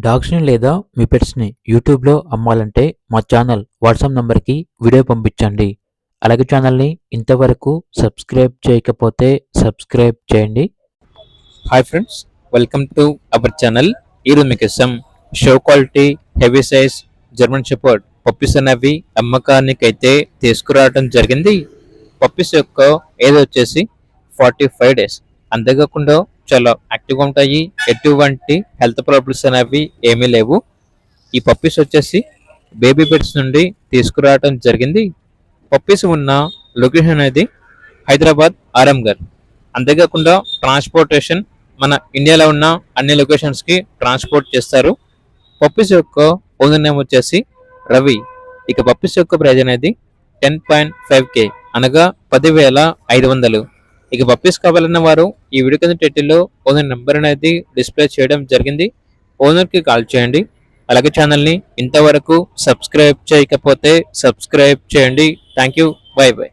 డాగ్స్‌ని లేదా మీ పెట్స్‌ని యూట్యూబ్‌లో అమ్మాలంటే మా ఛానల్ వాట్సాప్ నంబర్‌కి వీడియో పంపించండి. అలాగే ఛానల్‌ని ఇంతవరకు సబ్స్క్రైబ్ చేయకపోతే సబ్స్క్రైబ్ చేయండి. Hi friends, welcome to our channel. ఈరోజు మీకోసం show quality heavy size German shepherd puppies అనేవి అమ్మకానికి అయితే తీసుకురావడం జరిగింది. పప్పీస్ యొక్క ఏజ్ వచ్చేసి 45 డేస్. అంతేకాకుండా చాలా యాక్టివ్గా ఉంటాయి. ఎటువంటి హెల్త్ ప్రాబ్లమ్స్ అనేవి ఏమీ లేవు. ఈ పప్పీస్ వచ్చేసి బేబీ బెడ్స్ నుండి తీసుకురావడం జరిగింది. పప్పీస్ ఉన్న లొకేషన్ అనేది హైదరాబాద్ ఆరాంఘర్. అంతేకాకుండా ట్రాన్స్పోర్టేషన్ మన ఇండియాలో ఉన్న అన్ని లొకేషన్స్కి ట్రాన్స్పోర్ట్ చేస్తారు. పప్పీస్ యొక్క ఓనర్ నేమ్ వచ్చేసి రవి. ఇక పప్పీస్ యొక్క ప్రైజ్ అనేది 10.5K అనగా 10,500. ఇక పప్పీస్ కావాలన్న వారు ఈ వీడియో కింద టైటిల్లో ఓనర్ నెంబర్ అనేది డిస్ప్లే చేయడం జరిగింది. ఓనర్కి కాల్ చేయండి. అలాగే ఛానల్ని ఇంతవరకు సబ్స్క్రైబ్ చేయకపోతే సబ్స్క్రైబ్ చేయండి. Thank you. By by.